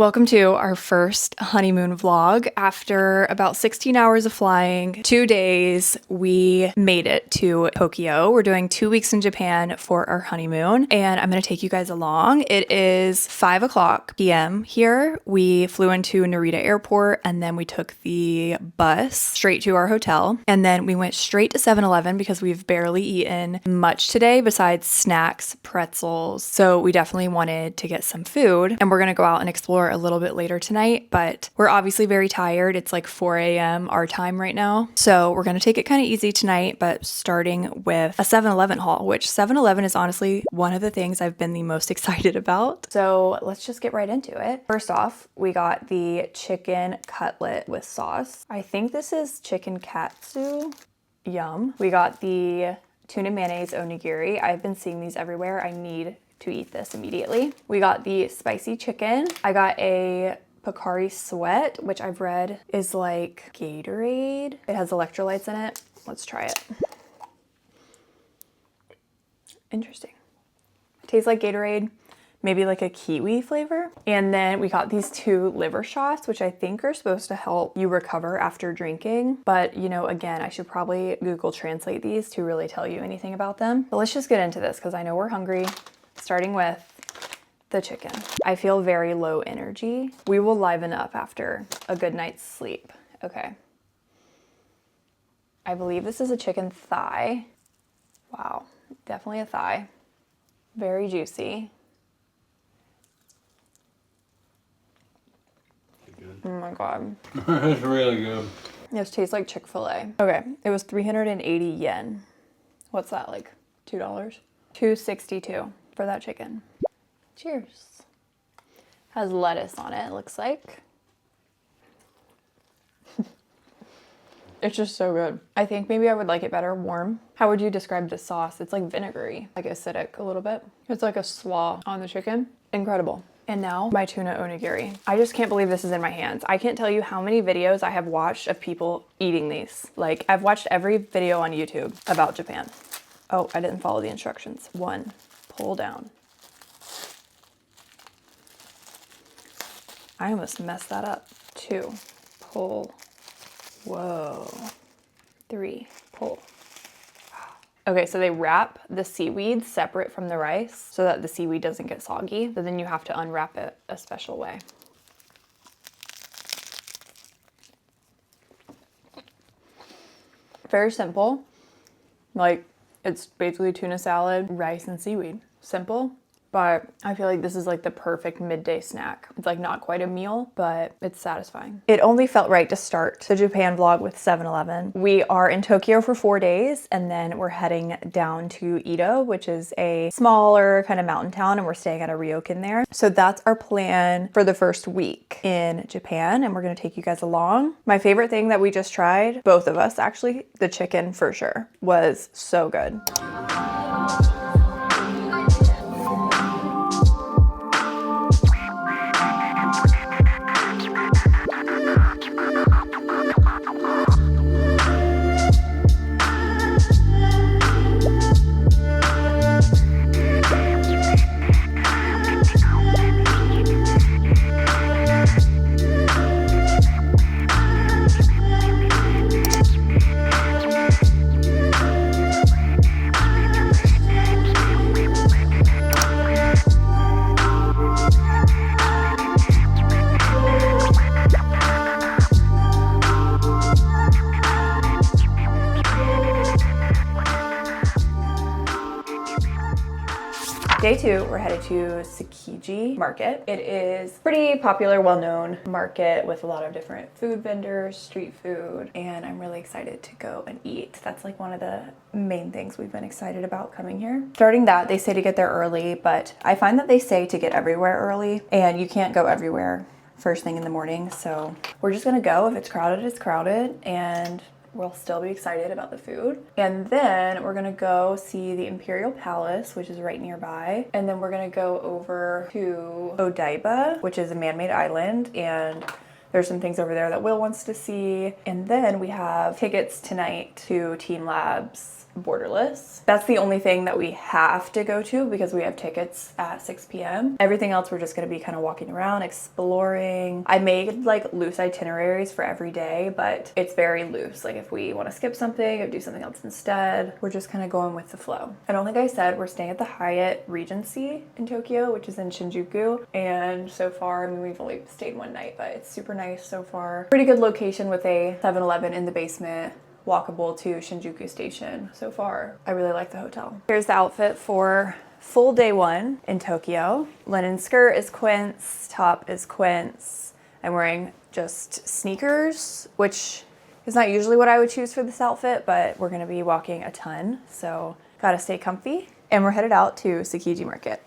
Welcome to our first honeymoon vlog. After about 16 hours of flying, 2 days, we made it to Tokyo. We're doing 2 weeks in Japan for our honeymoon, and I'm gonna take you guys along. It is 5 p.m. here. We flew into Narita Airport, and then we took the bus straight to our hotel, and then we went straight to 7-Eleven because we've barely eaten much today besides snacks, pretzels. So we definitely wanted to get some food, and we're gonna go out and explore a little bit later tonight, but we're obviously very tired. It's like 4 a.m. our time right now. So we're going to take it kind of easy tonight, but starting with a 7-Eleven haul, which 7-Eleven is honestly one of the things I've been the most excited about. So let's just get right into it. First off, we got the chicken cutlet with sauce. I think this is chicken katsu. Yum. We got the tuna mayonnaise onigiri. I've been seeing these everywhere. I need to eat this immediately. We got the spicy chicken. I got a Pocari Sweat, which I've read is like Gatorade. It has electrolytes in it. Let's try it. Interesting. Tastes like Gatorade, maybe like a kiwi flavor. And then we got these 2 liver shots, which I think are supposed to help you recover after drinking. But you know, again, I should probably Google Translate these to really tell you anything about them. But let's just get into this because I know we're hungry. Starting with the chicken. I feel very low energy. We will liven up after a good night's sleep. Okay. I believe this is a chicken thigh. Wow, definitely a thigh. Very juicy. Good. Oh my God. It's really good. This tastes like Chick-fil-A. Okay, it was 380 yen. What's that, like $2? $2.62 for that chicken. Cheers. Has lettuce on it looks like. It's just so good. I think maybe I would like it better warm. How would you describe the sauce? It's like vinegary, like acidic a little bit. It's like a slaw on the chicken. Incredible. And now my tuna onigiri. I just can't believe this is in my hands. I can't tell you how many videos I have watched of people eating these. Like, I've watched every video on YouTube about Japan. Oh, I didn't follow the instructions. 1, pull down. I almost messed that up. 2, pull. Whoa. 3, pull. Okay, so they wrap the seaweed separate from the rice so that the seaweed doesn't get soggy, but then you have to unwrap it a special way. Very simple. Like, it's basically tuna salad, rice, and seaweed. Simple, but I feel like this is like the perfect midday snack. It's like not quite a meal, but it's satisfying. It only felt right to start the Japan vlog with 7-Eleven. We are in Tokyo for 4 days, and then we're heading down to Edo, which is a smaller kind of mountain town, and we're staying at a ryokan there. So that's our plan for the first week in Japan, and we're gonna take you guys along. My favorite thing that we just tried, both of us actually, the chicken for sure, was so good. Day 2, we're headed to Tsukiji market. It is pretty popular, well-known market with a lot of different food vendors, street food, and I'm really excited to go and eat. That's like one of the main things we've been excited about coming here. Starting that, they say to get there early, but I find that they say to get everywhere early, and you can't go everywhere first thing in the morning, so we're just gonna go. If it's crowded, it's crowded, and we'll still be excited about the food. And then we're gonna go see the Imperial Palace, which is right nearby. And then we're gonna go over to Odaiba, which is a man-made island, and There's some things over there that Will wants to see. And then we have tickets tonight to teamlabs Borderless. That's the only thing that we have to go to because we have tickets at 6 p.m. Everything else we're just going to be kind of walking around, exploring. I made like loose itineraries for every day, but it's very loose. Like if we want to skip something or do something else instead, we're just kind of going with the flow. I don't think I said we're staying at the Hyatt Regency in Tokyo, which is in Shinjuku. And so far, I mean, we've only stayed one night, but it's super nice so far. Pretty good location with a 7-Eleven in the basement, walkable to Shinjuku Station. So far, I really like the hotel. Here's the outfit for full day one in Tokyo. Linen skirt is quince, top is quince. I'm wearing just sneakers, which is not usually what I would choose for this outfit, but we're gonna be walking a ton, so gotta stay comfy. And we're headed out to Tsukiji Market.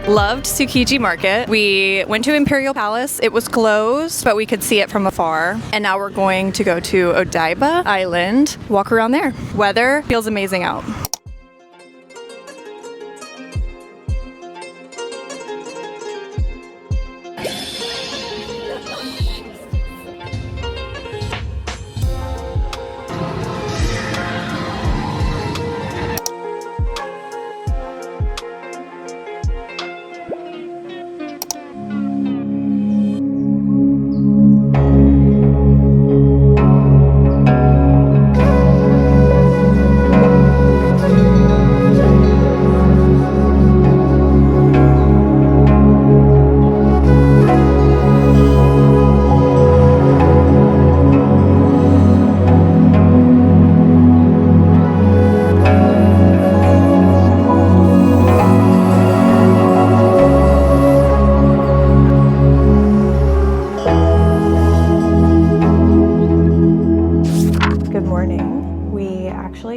Loved Tsukiji Market. We went to Imperial Palace. It was closed, but we could see it from afar. And now we're going to go to Odaiba Island, walk around there. Weather feels amazing out.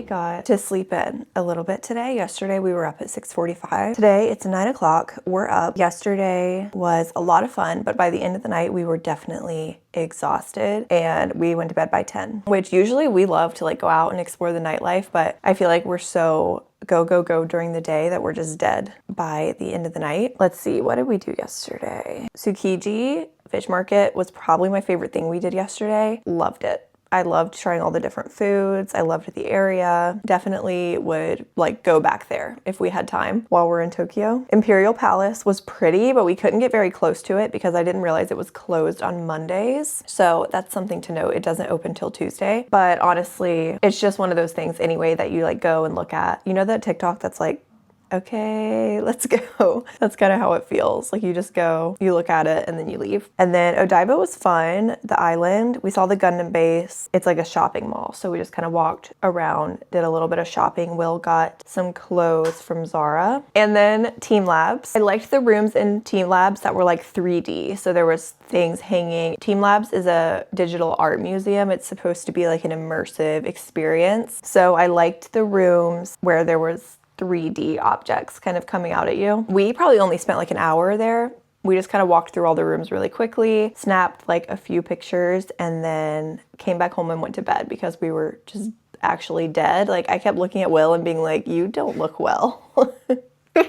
Got to sleep in a little bit today. Yesterday we were up at 6:45. Today it's 9 o'clock. We're up. Yesterday was a lot of fun, but by the end of the night we were definitely exhausted and we went to bed by 10, which usually we love to like go out and explore the nightlife, but I feel like we're so go, go, go during the day that we're just dead by the end of the night. Let's see, what did we do yesterday? Tsukiji Fish Market was probably my favorite thing we did yesterday. Loved it. I loved trying all the different foods. I loved the area. Definitely would like go back there if we had time while we're in Tokyo. Imperial Palace was pretty, but we couldn't get very close to it because I didn't realize it was closed on Mondays. So that's something to note. It doesn't open till Tuesday. But honestly, it's just one of those things anyway that you like go and look at. You know that TikTok that's like okay, let's go. That's kind of how it feels. Like you just go, you look at it, and then you leave. And then Odaiba was fun. The island, we saw the Gundam base. It's like a shopping mall. So we just kind of walked around, did a little bit of shopping. Will got some clothes from Zara. And then teamlabs. I liked the rooms in teamlabs that were like 3D. So there was things hanging. Teamlabs is a digital art museum. It's supposed to be like an immersive experience. So I liked the rooms where there was 3D objects kind of coming out at you. We probably only spent like an hour there. We just kind of walked through all the rooms really quickly, snapped like a few pictures, and then came back home and went to bed because we were just actually dead. Like I kept looking at Will and being like, you don't look well.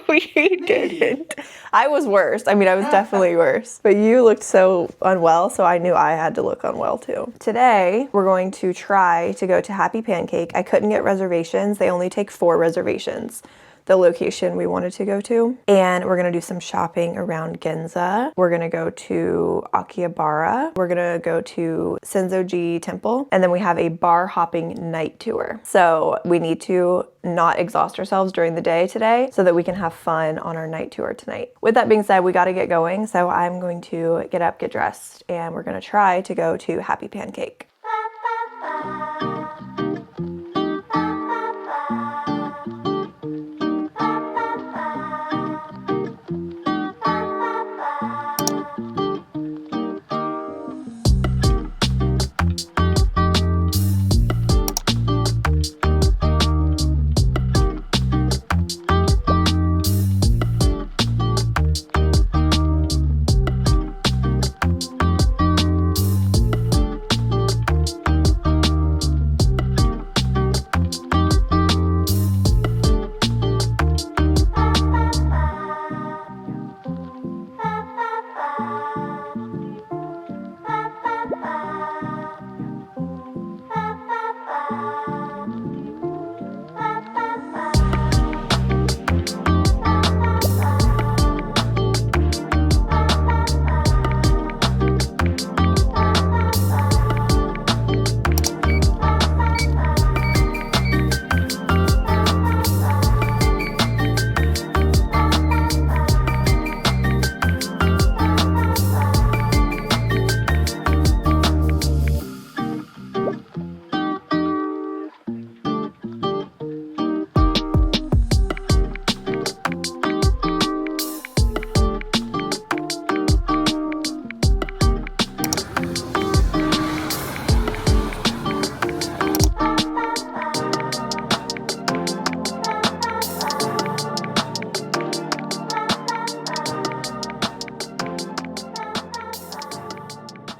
We didn't. I was worse. I mean, I was definitely worse. But you looked so unwell, so I knew I had to look unwell too. Today, we're going to try to go to Happy Pancake. I couldn't get reservations. They only take 4 reservations. The location we wanted to go to. And we're gonna do some shopping around Ginza. We're gonna go to Akihabara. We're gonna go to Senso-ji temple. And then we have a bar hopping night tour. So we need to not exhaust ourselves during the day today so that we can have fun on our night tour tonight. With that being said, we gotta get going. So I'm going to get up, get dressed, and we're gonna try to go to Happy Pancake.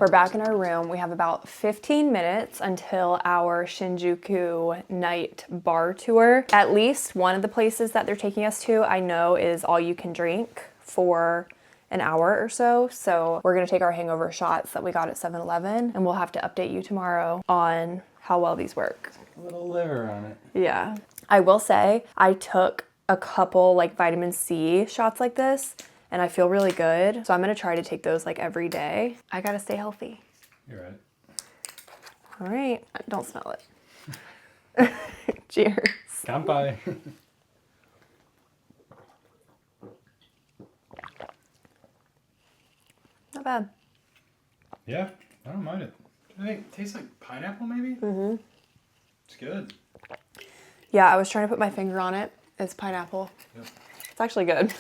We're back in our room. We have about 15 minutes until our Shinjuku night bar tour. At least one of the places that they're taking us to, I know, is all you can drink for an hour or so. So we're gonna take our hangover shots that we got at 7-Eleven, and we'll have to update you tomorrow on how well these work. A little liver on it. Yeah. I will say, I took a couple like vitamin C shots like this, and I feel really good. So I'm gonna try to take those like every day. I gotta stay healthy. You're right. All right, don't smell it. Cheers. Kanpai. Not bad. Yeah, I don't mind it. I think it tastes like pineapple maybe? Mm-hmm. It's good. Yeah, I was trying to put my finger on it. It's pineapple. Yep. It's actually good.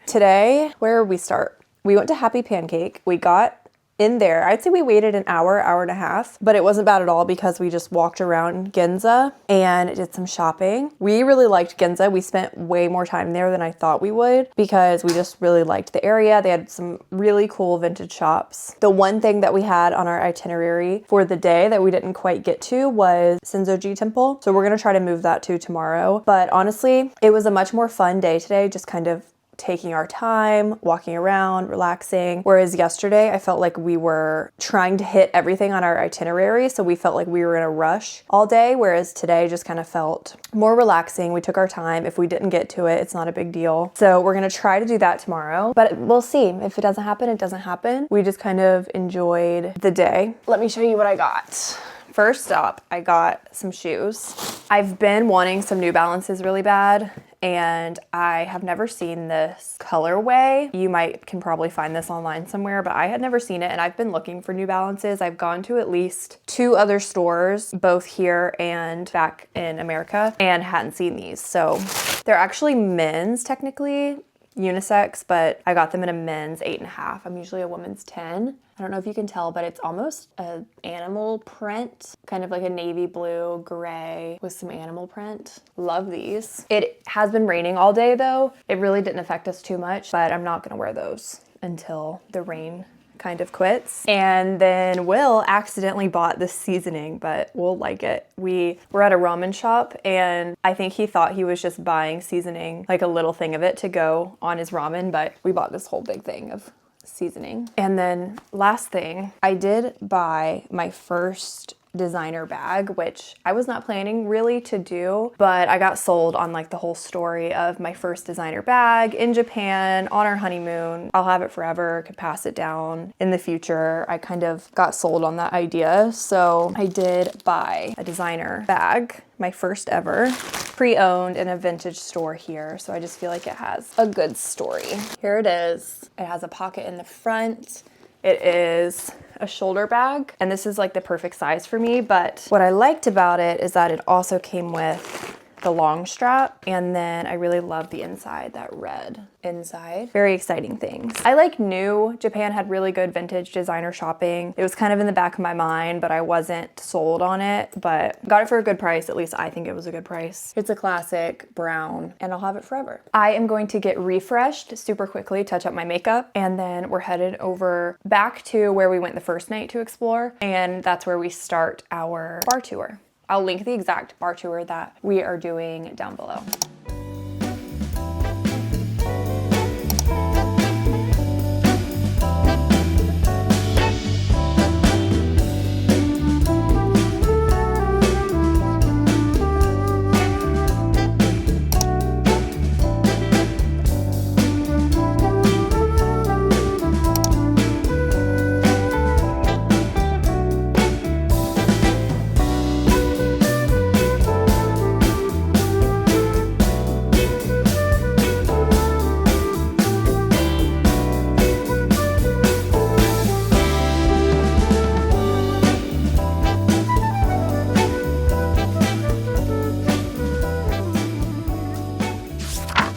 Today, where did we start? We went to Happy Pancake. We got in there. I'd say we waited an hour, hour and a half, but it wasn't bad at all because we just walked around Ginza and did some shopping. We really liked Ginza. We spent way more time there than I thought we would because we just really liked the area. They had some really cool vintage shops. The one thing that we had on our itinerary for the day that we didn't quite get to was senso-ji temple. So we're gonna try to move that to tomorrow. But honestly, it was a much more fun day today, just kind of taking our time, walking around, relaxing. Whereas yesterday, I felt like we were trying to hit everything on our itinerary. So we felt like we were in a rush all day. Whereas today just kind of felt more relaxing. We took our time. If we didn't get to it, it's not a big deal. So we're gonna try to do that tomorrow, but we'll see. If it doesn't happen, it doesn't happen. We just kind of enjoyed the day. Let me show you what I got. First up, I got some shoes. I've been wanting some New Balances really bad, and I have never seen this colorway. You can probably find this online somewhere, but I had never seen it, and I've been looking for New Balances. I've gone to at least 2 other stores, both here and back in America, and hadn't seen these. So they're actually men's technically, unisex, but I got them in a men's 8.5. I'm usually a woman's 10. I don't know if you can tell, but it's almost an animal print, kind of like a navy blue, gray with some animal print. Love these. It has been raining all day though. It really didn't affect us too much, but I'm not gonna wear those until the rain kind of quits. And then Will accidentally bought this seasoning, but we'll like it. We were at a ramen shop, and I think he thought he was just buying seasoning, like a little thing of it to go on his ramen, but we bought this whole big thing of seasoning. And then last thing, I did buy my first designer bag, which I was not planning really to do, but I got sold on like the whole story of my first designer bag in Japan on our honeymoon. I'll have it forever, could pass it down in the future. I kind of got sold on that idea. So I did buy a designer bag, my first ever, pre-owned in a vintage store here. So I just feel like it has a good story. Here it is. It has a pocket in the front. It is a shoulder bag, and this is like the perfect size for me, but what I liked about it is that it also came with the long strap, and then I really love the inside, that red inside. Very exciting things. I knew Japan had really good vintage designer shopping. It was kind of in the back of my mind, but I wasn't sold on it, but got it for a good price. At least I think it was a good price. It's a classic brown, and I'll have it forever. I am going to get refreshed super quickly, touch up my makeup, and then we're headed over back to where we went the first night to explore, and that's where we start our bar tour. I'll link the exact bar tour that we are doing down below.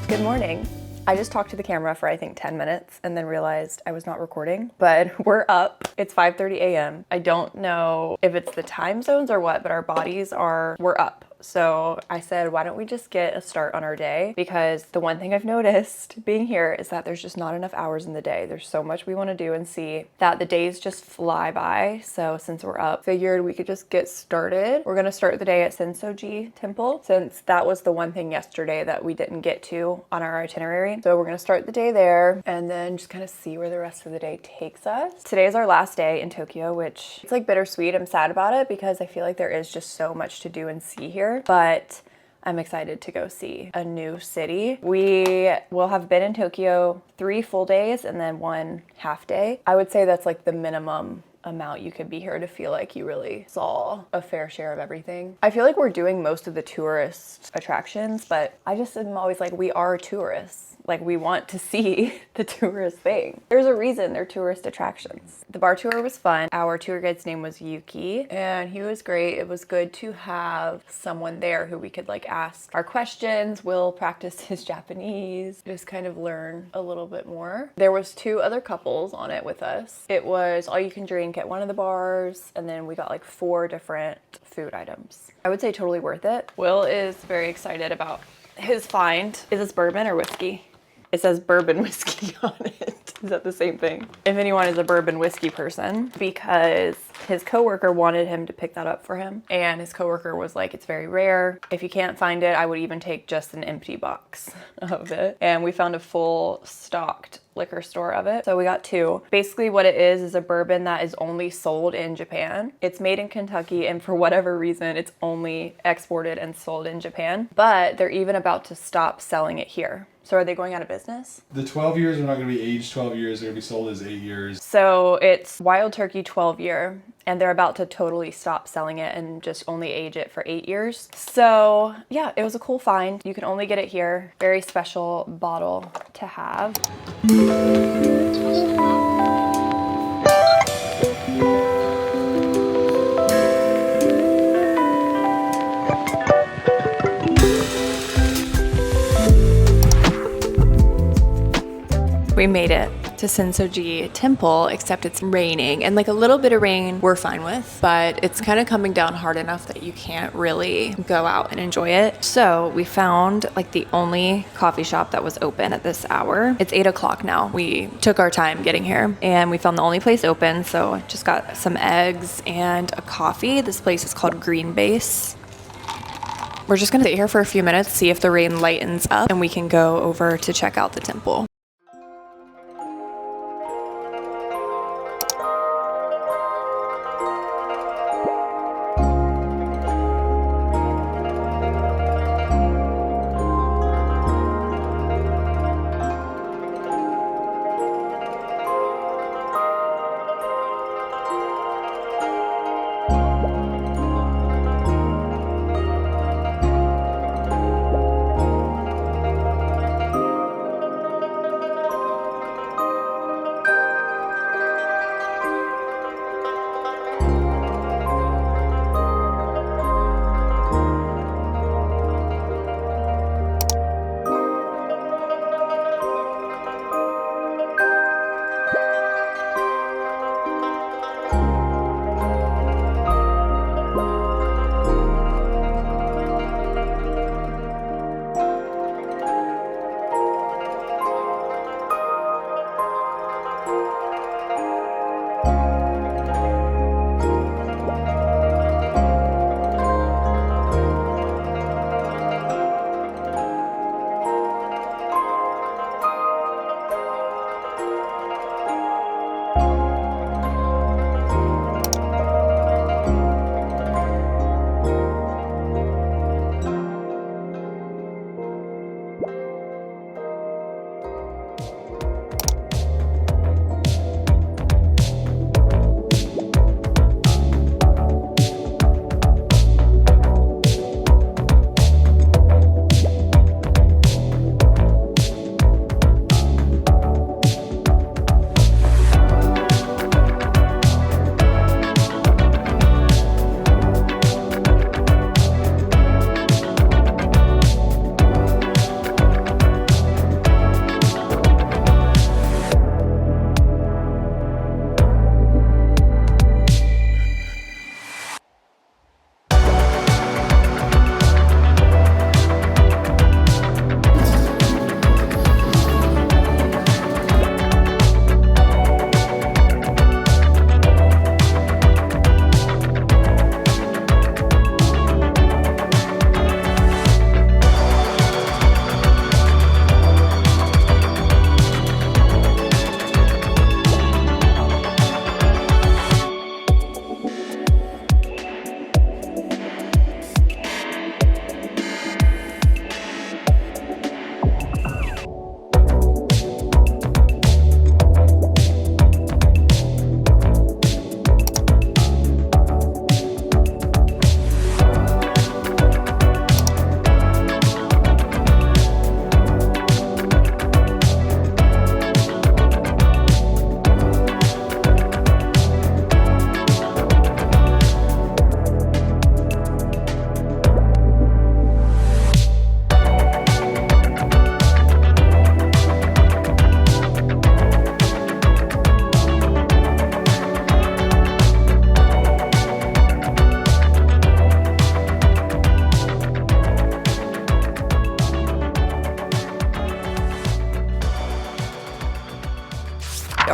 Good morning. I just talked to the camera for I think 10 minutes and then realized I was not recording, but we're up. It's 5:30 a.m. I don't know if it's the time zones or what, but our bodies we're up. So I said, why don't we just get a start on our day? Because the one thing I've noticed being here is that there's just not enough hours in the day. There's so much we want to do and see that the days just fly by. So since we're up, figured we could just get started. We're going to start the day at Senso-ji Temple, since that was the one thing yesterday that we didn't get to on our itinerary. So we're going to start the day there and then just kind of see where the rest of the day takes us. Today is our last day in Tokyo, which it's like bittersweet. I'm sad about it because I feel like there is just so much to do and see here. But I'm excited to go see a new city. We will have been in Tokyo 3 full days and then 1 half day. I would say that's like the minimum amount you could be here to feel like you really saw a fair share of everything. I feel like we're doing most of the tourist attractions, but I just am always like, we are tourists. Like, we want to see the tourist thing. There's a reason they're tourist attractions. The bar tour was fun. Our tour guide's name was Yuki, and he was great. It was good to have someone there who we could like ask our questions. Will practice his Japanese, just kind of learn a little bit more. There was 2 other couples on it with us. It was all you can drink at one of the bars, and then we got like 4 different food items. I would say totally worth it. Will is very excited about his find. Is this bourbon or whiskey? It says bourbon whiskey on it. Is that the same thing? If anyone is a bourbon whiskey person, because his coworker wanted him to pick that up for him. And his coworker was like, it's very rare. If you can't find it, I would even take just an empty box of it. And we found a full stocked liquor store of it. So we got 2. Basically what it is a bourbon that is only sold in Japan. It's made in Kentucky, and for whatever reason, it's only exported and sold in Japan. But they're even about to stop selling it here. So are they going out of business? The 12 years are not going to be aged 12 years. They're going to be sold as 8 years. So it's Wild Turkey 12 year. and they're about to totally stop selling it and just only age it for 8 years. So yeah, it was a cool find. You can only get it here. Very special bottle to have. We made it to Senso-ji Temple, except it's raining, and like a little bit of rain we're fine with, but it's kind of coming down hard enough that you can't really go out and enjoy it. So we found like the only coffee shop that was open at this hour. It's 8 o'clock now. We took our time getting here and we found the only place open. So I just got some eggs and a coffee. This place is called Green Base. We're just gonna sit here for a few minutes, see if the rain lightens up, and we can go over to check out the temple.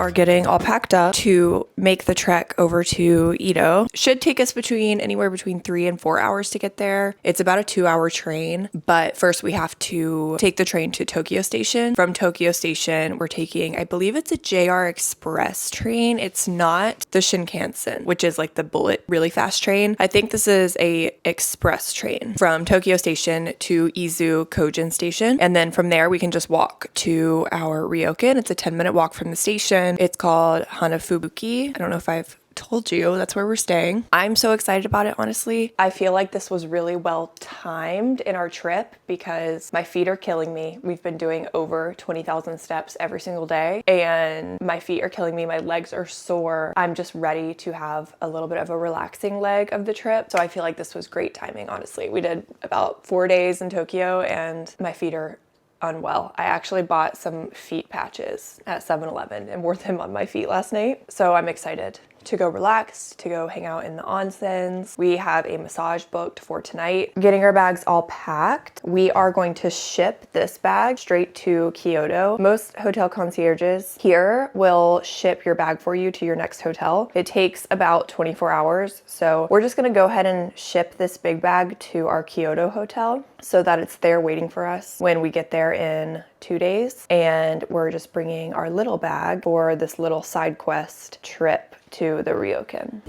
are getting all packed up to make the trek over to Edo. Should take us anywhere between 3 and 4 hours to get there. It's about a 2-hour train, but first we have to take the train to Tokyo Station. From Tokyo Station, we're taking, I believe it's a JR Express train. It's not the Shinkansen, which is like the bullet really fast train. I think this is a express train from Tokyo Station to Izu Kojin Station. And then from there, we can just walk to our ryokan. It's a 10-minute walk from the station. It's called hanafubuki. I don't know if I've told you, that's where we're staying. I'm so excited about it, honestly. I feel like this was really well timed in our trip because my feet are killing me. We've been doing over 20,000 steps every single day and my feet are killing me. My legs are sore. I'm just ready to have a little bit of a relaxing leg of the trip. So I feel like this was great timing, honestly. We did about 4 days in Tokyo and my feet are unwell. I actually bought some feet patches at 7-Eleven and wore them on my feet last night. So I'm excited to go relax, to go hang out in the onsens. We have a massage booked for tonight. Getting our bags all packed. We are going to ship this bag straight to Kyoto. Most hotel concierges here will ship your bag for you to your next hotel. It takes about 24 hours. So we're just gonna go ahead and ship this big bag to our Kyoto hotel so that it's there waiting for us when we get there in 2 days. And we're just bringing our little bag for this little side quest trip to the ryokan.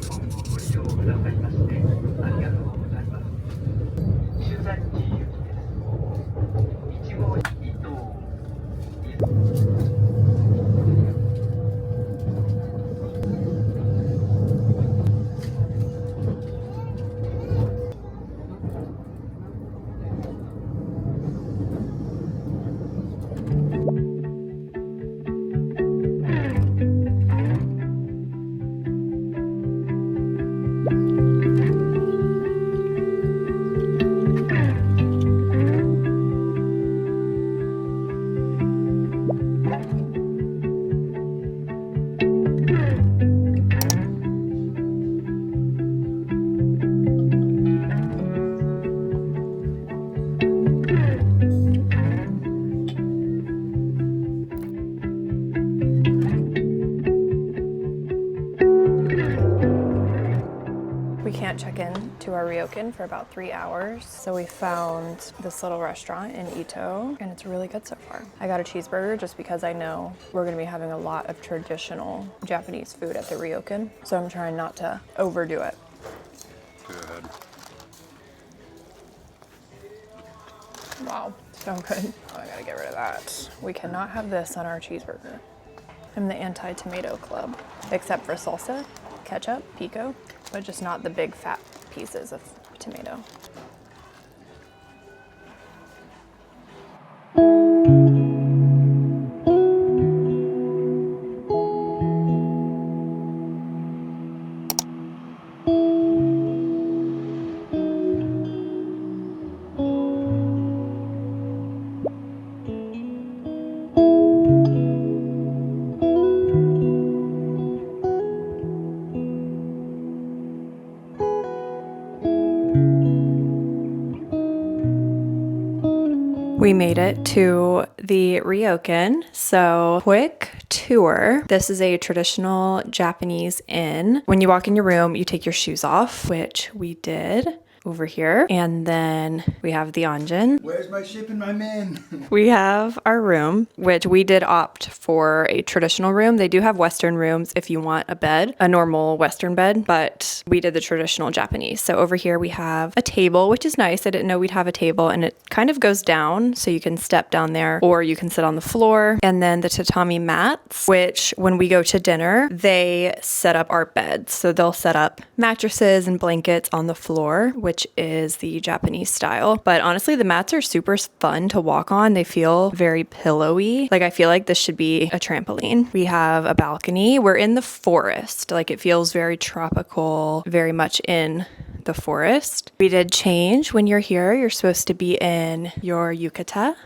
Check in to our ryokan for about 3 hours. So we found this little restaurant in Ito and it's really good so far. I got a cheeseburger just because I know we're gonna be having a lot of traditional Japanese food at the ryokan. So I'm trying not to overdo it. Good. Wow, so good. Oh, I gotta get rid of that. We cannot have this on our cheeseburger. I'm the anti-tomato club, except for salsa, ketchup, pico, but just not the big fat pieces of tomato. We made it to the ryokan, so quick tour. This is a traditional Japanese inn. When you walk in your room, you take your shoes off, which we did over here. And then we have the onsen. Where's my ship and my men? We have our room, which we did opt for a traditional room. They do have Western rooms if you want a bed, a normal Western bed, but we did the traditional Japanese. So over here we have a table, which is nice. I didn't know we'd have a table, and it kind of goes down, so you can step down there or you can sit on the floor. And then the tatami mats, which when we go to dinner, they set up our beds. So they'll set up mattresses and blankets on the floor, which is the Japanese style. But honestly, the mats are super fun to walk on. They feel very pillowy. Like, I feel like this should be a trampoline. We have a balcony. We're in the forest. Like, it feels very tropical, very much in the forest. We did change. When you're here, you're supposed to be in your yukata.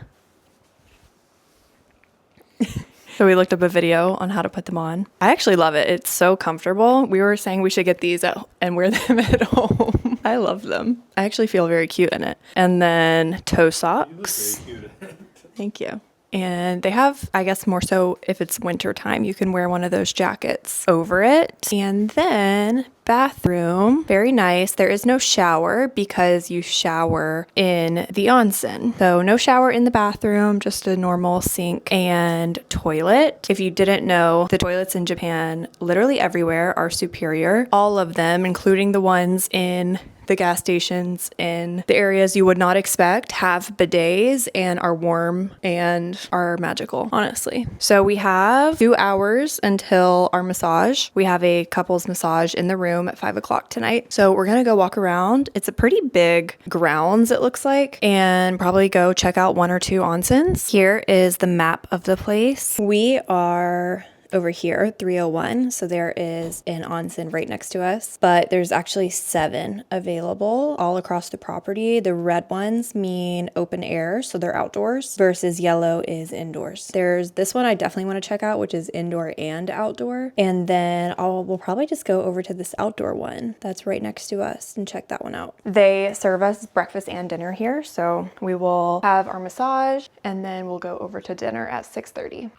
So we looked up a video on how to put them on. I actually love it. It's so comfortable. We were saying we should get these and wear them at home. I love them. I actually feel very cute in it. And then toe socks. You look very cute. Thank you. And they have, I guess more so if it's winter time, you can wear one of those jackets over it. And then bathroom, very nice. There is no shower because you shower in the onsen. So no shower in the bathroom, just a normal sink and toilet. If you didn't know, the toilets in Japan, literally everywhere, are superior. All of them, including the ones in the gas stations in the areas you would not expect have bidets and are warm and are magical, honestly. So we have 2 hours until our massage. We have a couples massage in the room at 5 o'clock tonight. So we're gonna go walk around. It's a pretty big grounds, it looks like, and probably go check out 1 or 2 onsens. Here is the map of the place. We are over here, 301. So there is an onsen right next to us, but there's actually 7 available all across the property. The red ones mean open air, so they're outdoors, versus yellow is indoors. There's this one I definitely want to check out, which is indoor and outdoor. And then we'll probably just go over to this outdoor one that's right next to us and check that one out. They serve us breakfast and dinner here, so we will have our massage and then we'll go over to dinner at 6:30.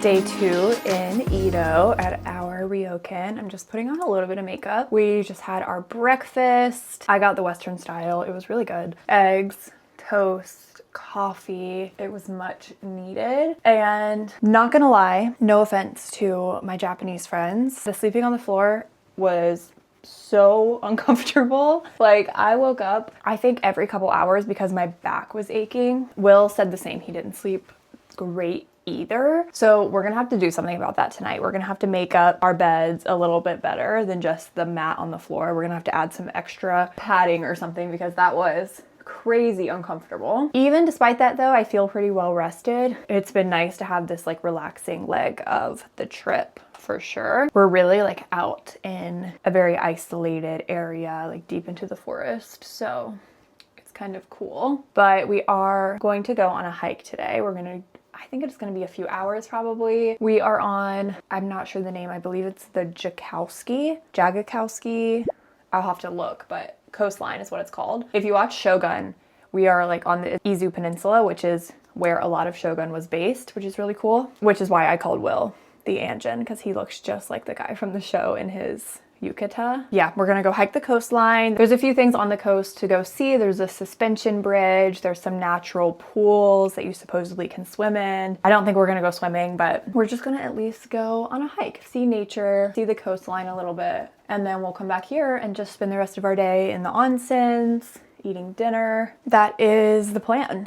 Day 2 in Edo at our ryokan. I'm just putting on a little bit of makeup. We just had our breakfast. I got the Western style. It was really good. Eggs, toast, coffee. It was much needed. And not gonna lie, no offense to my Japanese friends, the sleeping on the floor was so uncomfortable. Like, I woke up, I think every couple hours because my back was aching. Will said the same. He didn't sleep great either. So we're gonna have to do something about that tonight. We're gonna have to make up our beds a little bit better than just the mat on the floor. We're gonna have to add some extra padding or something because that was crazy uncomfortable. Even despite that though, I feel pretty well rested. It's been nice to have this like relaxing leg of the trip for sure. We're really like out in a very isolated area, like deep into the forest. So it's kind of cool. But we are going to go on a hike today. I think it's going to be a few hours probably. We are on, I'm not sure the name, I believe it's the Jagakowski. I'll have to look, but coastline is what it's called. If you watch Shogun, we are like on the Izu Peninsula, which is where a lot of Shogun was based, which is really cool, which is why I called Will the Anjin, because he looks just like the guy from the show in his yukata. Yeah, we're gonna go hike the coastline. There's a few things on the coast to go see. There's a suspension bridge. There's some natural pools that you supposedly can swim in. I don't think we're gonna go swimming, but we're just gonna at least go on a hike, see nature, see the coastline a little bit, and then we'll come back here and just spend the rest of our day in the onsens, eating dinner. That is the plan.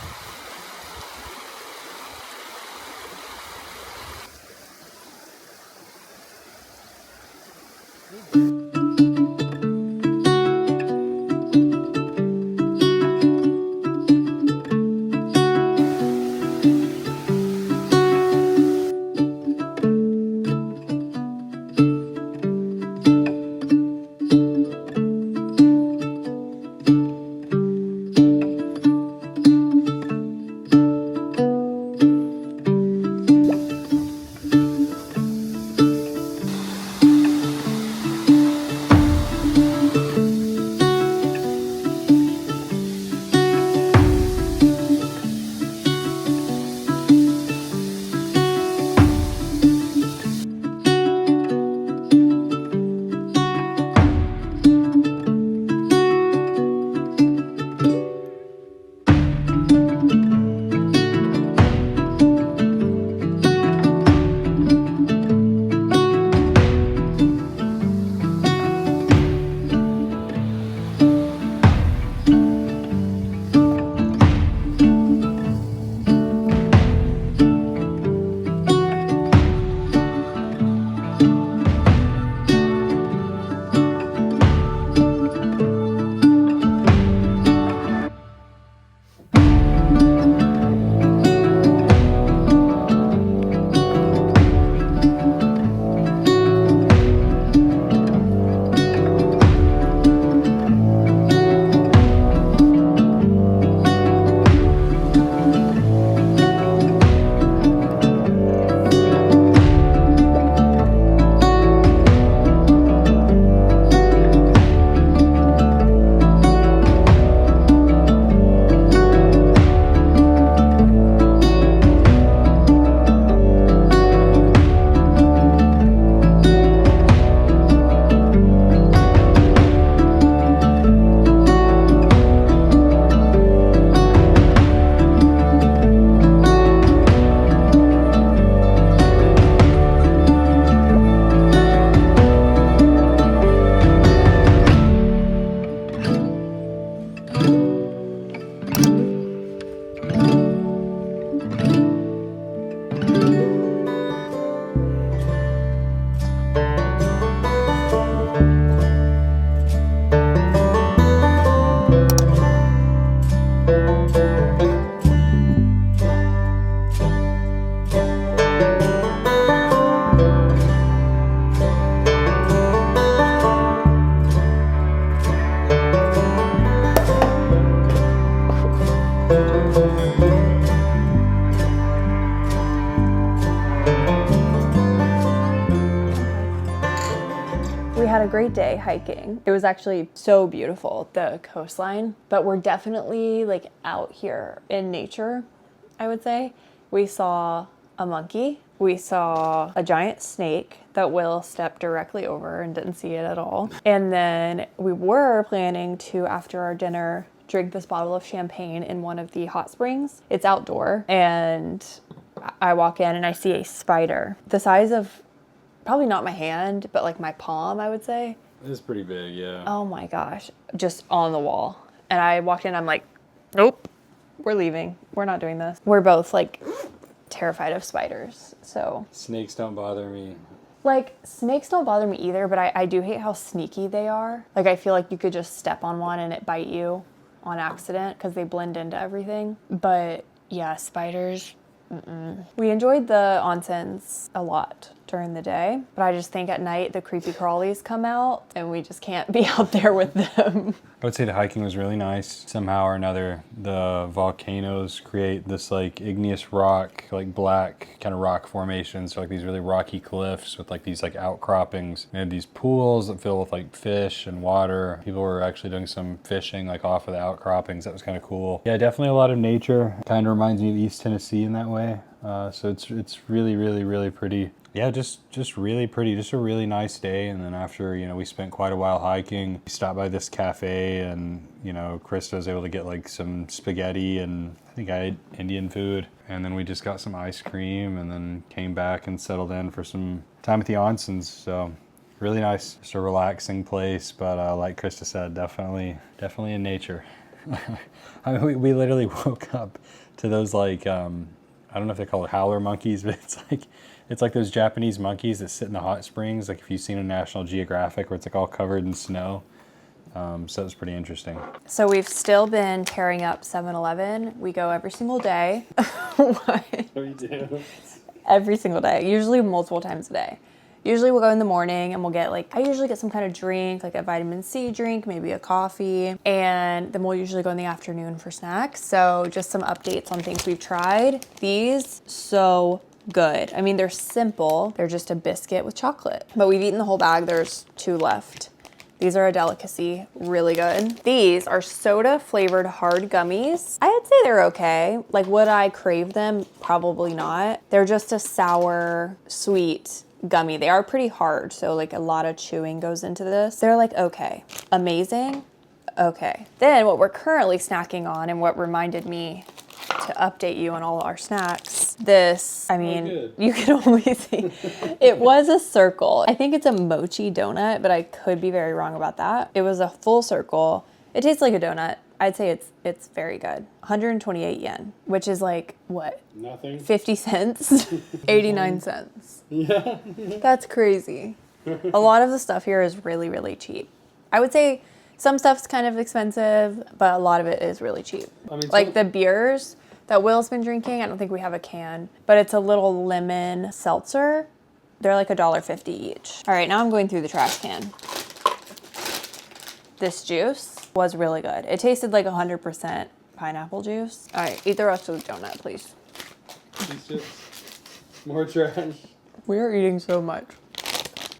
We had a great day hiking. It was actually so beautiful, the coastline, but we're definitely like out here in nature, I would say. We saw a monkey. We saw a giant snake that Will stepped directly over and didn't see it at all. And then we were planning to, after our dinner, drink this bottle of champagne in one of the hot springs. It's outdoor, and I walk in and I see a spider the size of probably not my hand, but like my palm, I would say. It's pretty big, yeah. Oh my gosh, just on the wall. And I walked in, I'm like, nope, we're leaving. We're not doing this. We're both like terrified of spiders, so. Snakes don't bother me. Like, snakes don't bother me either, but I do hate how sneaky they are. Like, I feel like you could just step on one and it bite you on accident because they blend into everything. But yeah, spiders, We enjoyed the onsens a lot during the day, but I just think at night the creepy crawlies come out and we just can't be out there with them. I would say the hiking was really nice. Somehow or another, the volcanoes create this like igneous rock, like black kind of rock formations, so like these really rocky cliffs with like these like outcroppings. They had these pools that fill with like fish and water. People were actually doing some fishing like off of the outcroppings. That was kind of cool. Yeah, definitely a lot of nature. Kind of reminds me of East Tennessee in that way. So it's really, really, really pretty. Yeah, just really pretty. Just a really nice day. And then after, we spent quite a while hiking. We stopped by this cafe and, Krista was able to get like some spaghetti and I think I ate Indian food. And then we just got some ice cream and then came back and settled in for some time at the onsens. So really nice. Just a relaxing place. But like Krista said, definitely in nature. I mean, we literally woke up to those like, I don't know if they call it howler monkeys, but it's like those Japanese monkeys that sit in the hot springs, like if you've seen a National Geographic where it's like all covered in snow. So it was pretty interesting. So we've still been tearing up 7-Eleven. We go every single day. What? We do. Every single day, usually multiple times a day. Usually we'll go in the morning and we'll get I usually get some kind of drink, like a vitamin C drink, maybe a coffee, and then we'll usually go in the afternoon for snacks. So just some updates on things we've tried. These, so good. I mean, they're simple. They're just a biscuit with chocolate, but we've eaten the whole bag. There's 2 left. These are a delicacy, really good. These are soda flavored hard gummies. I'd say they're okay. Like, would I crave them? Probably not. They're just a sour, sweet gummy. They are pretty hard, so like a lot of chewing goes into this. They're like, okay. Amazing? Okay. Then what we're currently snacking on and what reminded me to update you on all our snacks. This, I mean, you can only see, it was a circle. I think it's a mochi donut, but I could be very wrong about that. It was a full circle. It tastes like a donut. I'd say it's very good. 128 yen, which is like, what? Nothing. 50 cents? 89 cents. Yeah. That's crazy. A lot of the stuff here is really, really cheap. I would say some stuff's kind of expensive, but a lot of it is really cheap. I mean, like the beers that Will's been drinking, I don't think we have a can, but it's a little lemon seltzer. They're like $1.50 each. All right, now I'm going through the trash can. This juice was really good. It tasted like 100% pineapple juice. All right, eat the rest of the donut, please. More trash. We are eating so much.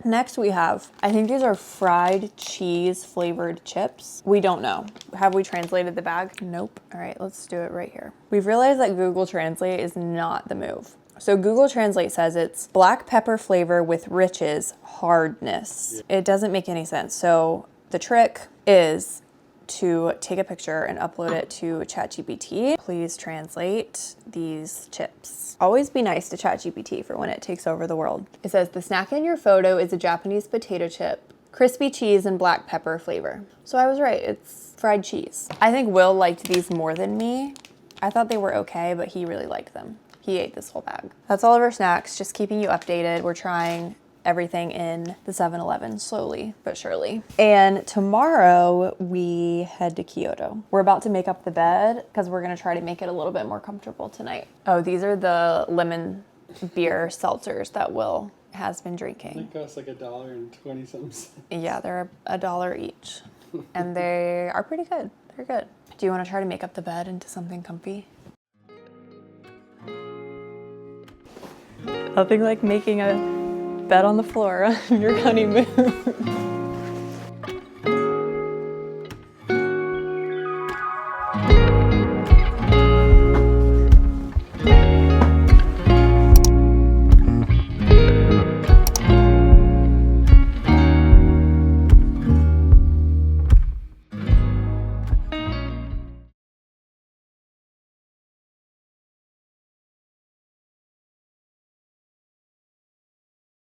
Next we have, I think these are fried cheese flavored chips. We don't know. Have we translated the bag? Nope. All right, let's do it right here. We've realized that Google Translate is not the move. So Google Translate says it's black pepper flavor with riches, hardness. It doesn't make any sense. So the trick is to take a picture and upload it to ChatGPT. Please translate these chips. Always be nice to ChatGPT for when it takes over the world. It says the snack in your photo is a Japanese potato chip, crispy cheese and black pepper flavor. So I was right, it's fried cheese. I think Will liked these more than me. I thought they were okay, but he really liked them. He ate this whole bag. That's all of our snacks, just keeping you updated. We're trying everything in the 7-Eleven slowly but surely. And tomorrow we head to Kyoto. We're about to make up the bed because we're gonna try to make it a little bit more comfortable tonight. Oh, these are the lemon beer seltzers that Will has been drinking. They cost like $1.20 something. Yeah, they're $1 each. And they are pretty good. They're good. Do you want to try to make up the bed into something comfy? Nothing like making a bed on the floor on your honeymoon.